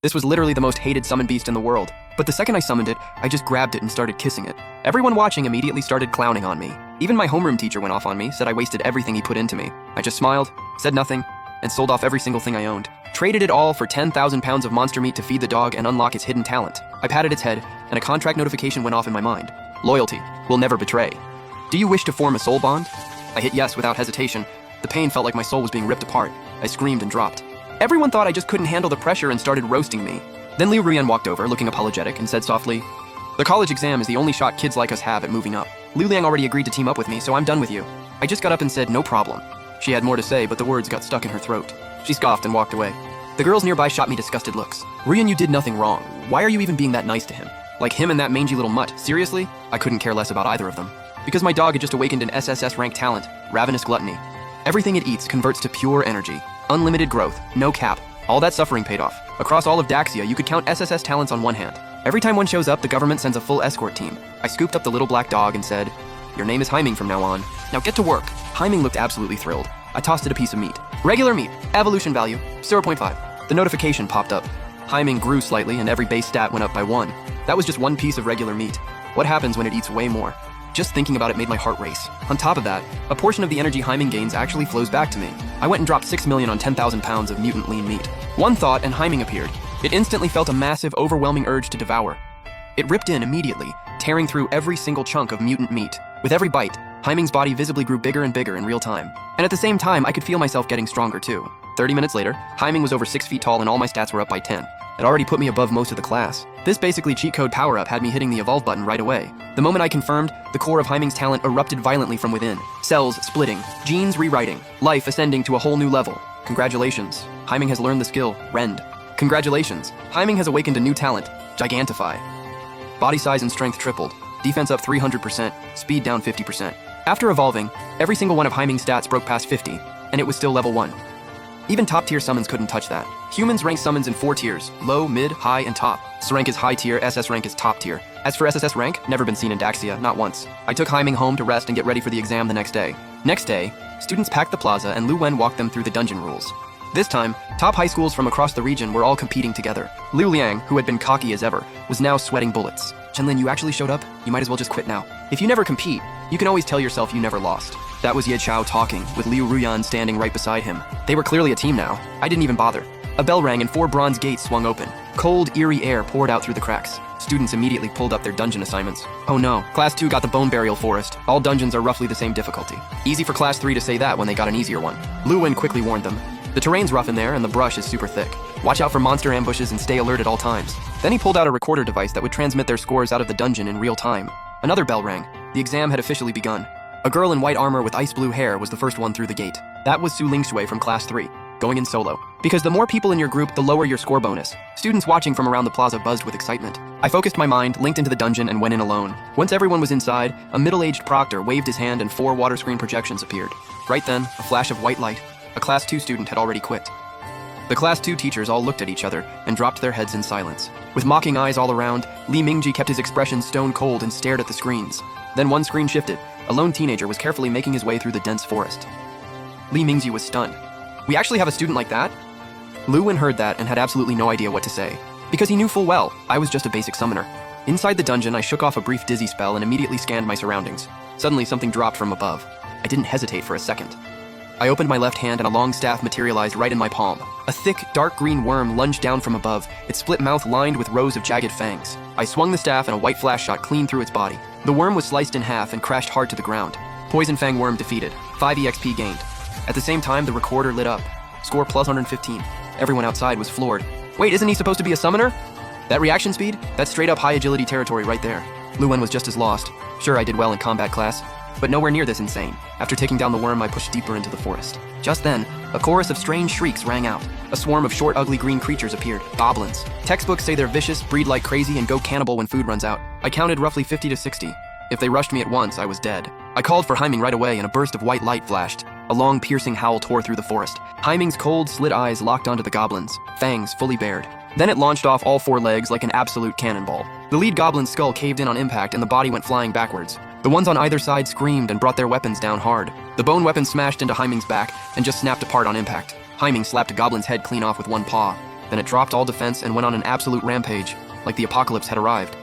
This was literally the most hated summon beast in the world, but the second I summoned it, I just grabbed it and started kissing it. Everyone watching immediately started clowning on me. Even my homeroom teacher went off on me, said I wasted everything he put into me. I just smiled, said nothing, and sold off every single thing I owned. Traded it all for 10,000 pounds of monster meat to feed the dog and unlock its hidden talent. I patted its head, and a contract notification went off in my mind. Loyalty will never betray. Do you wish to form a soul bond? I hit yes without hesitation. The pain felt like my soul was being ripped apart. I screamed and dropped. Everyone thought I just couldn't handle the pressure and started roasting me. Then Liu Ruyan walked over, looking apologetic, and said softly, "The college exam is the only shot kids like us have at moving up. Liu Liang already agreed to team up with me, so I'm done with you." I just got up and said, "No problem." She had more to say, but the words got stuck in her throat. She scoffed and walked away. The girls nearby shot me disgusted looks. "Ruyan, you did nothing wrong. Why are you even being that nice to him? Like him and that mangy little mutt, seriously?" I couldn't care less about either of them. Because my dog had just awakened an SSS rank talent, Ravenous Gluttony. Everything it eats converts to pure energy. Unlimited growth, no cap. All that suffering paid off. Across all of Daxia, you could count SSS talents on one hand. Every time one shows up, the government sends a full escort team. I scooped up the little black dog and said, "Your name is Heiming from now on. Now get to work." Heiming looked absolutely thrilled. I tossed it a piece of meat. Regular meat, evolution value, 0.5. The notification popped up. Heiming grew slightly and every base stat went up by 1. That was just one piece of regular meat. What happens when it eats way more? Just thinking about it made my heart race. On top of that, a portion of the energy Heiming gains actually flows back to me. I went and dropped 6 million on 10,000 pounds of mutant lean meat. One thought and Heiming appeared. It instantly felt a massive, overwhelming urge to devour. It ripped in immediately, tearing through every single chunk of mutant meat. With every bite, Heiming's body visibly grew bigger and bigger in real time. And at the same time, I could feel myself getting stronger too. 30 minutes later, Heiming was over 6 feet tall and all my stats were up by 10. It already put me above most of the class. This basically cheat code power-up had me hitting the evolve button right away. The moment I confirmed, the core of Heiming's talent erupted violently from within. Cells splitting, genes rewriting, life ascending to a whole new level. Congratulations, Heiming has learned the skill, Rend. Congratulations, Heiming has awakened a new talent, Gigantify. Body size and strength tripled, defense up 300%, speed down 50%. After evolving, every single one of Heiming's stats broke past 50, and it was still level 1. Even top-tier summons couldn't touch that. Humans rank summons in 4 tiers, low, mid, high, and top. S rank is high tier, SS rank is top tier. As for SSS rank, never been seen in Daxia, not once. I took Heiming home to rest and get ready for the exam the next day. Next day, students packed the plaza and Lu Wen walked them through the dungeon rules. This time, top high schools from across the region were all competing together. Liu Liang, who had been cocky as ever, was now sweating bullets. "Chenlin, you actually showed up? You might as well just quit now. If you never compete, you can always tell yourself you never lost." That was Ye Chao talking, with Liu Ruyan standing right beside him. They were clearly a team now. I didn't even bother. A bell rang and 4 bronze gates swung open. Cold, eerie air poured out through the cracks. Students immediately pulled up their dungeon assignments. Oh no, Class 2 got the Bone Burial Forest. All dungeons are roughly the same difficulty. Easy for Class 3 to say that when they got an easier one. Lu Wen quickly warned them. "The terrain's rough in there and the brush is super thick. Watch out for monster ambushes and stay alert at all times." Then he pulled out a recorder device that would transmit their scores out of the dungeon in real time. Another bell rang. The exam had officially begun. A girl in white armor with ice blue hair was the first one through the gate. That was Su Lingshui from Class 3, going in solo. Because the more people in your group, the lower your score bonus. Students watching from around the plaza buzzed with excitement. I focused my mind, linked into the dungeon, and went in alone. Once everyone was inside, a middle-aged proctor waved his hand and 4 water screen projections appeared. Right then, a flash of white light. A Class 2 student had already quit. The Class 2 teachers all looked at each other and dropped their heads in silence. With mocking eyes all around, Li Mingji kept his expression stone cold and stared at the screens. Then one screen shifted. A lone teenager was carefully making his way through the dense forest. Li Mingji was stunned. "We actually have a student like that?" Lu Wen heard that and had absolutely no idea what to say. Because he knew full well, I was just a basic summoner. Inside the dungeon, I shook off a brief dizzy spell and immediately scanned my surroundings. Suddenly, something dropped from above. I didn't hesitate for a second. I opened my left hand and a long staff materialized right in my palm. A thick, dark green worm lunged down from above, its split mouth lined with rows of jagged fangs. I swung the staff and a white flash shot clean through its body. The worm was sliced in half and crashed hard to the ground. Poison Fang worm defeated. 5 EXP gained. At the same time, the recorder lit up. Score plus 115. Everyone outside was floored. "Wait, isn't he supposed to be a summoner?" That reaction speed? That's straight up high agility territory right there. Lu Wen was just as lost. Sure, I did well in combat class, but nowhere near this insane. After taking down the worm, I pushed deeper into the forest. Just then, a chorus of strange shrieks rang out. A swarm of short, ugly green creatures appeared. Goblins. Textbooks say they're vicious, breed like crazy, and go cannibal when food runs out. I counted roughly 50 to 60. If they rushed me at once, I was dead. I called for Heiming right away and a burst of white light flashed. A long, piercing howl tore through the forest. Heiming's cold, slit eyes locked onto the goblins, fangs fully bared. Then it launched off all 4 legs like an absolute cannonball. The lead goblin's skull caved in on impact and the body went flying backwards. The ones on either side screamed and brought their weapons down hard. The bone weapon smashed into Heiming's back and just snapped apart on impact. Heiming slapped a goblin's head clean off with one paw. Then it dropped all defense and went on an absolute rampage, like the apocalypse had arrived.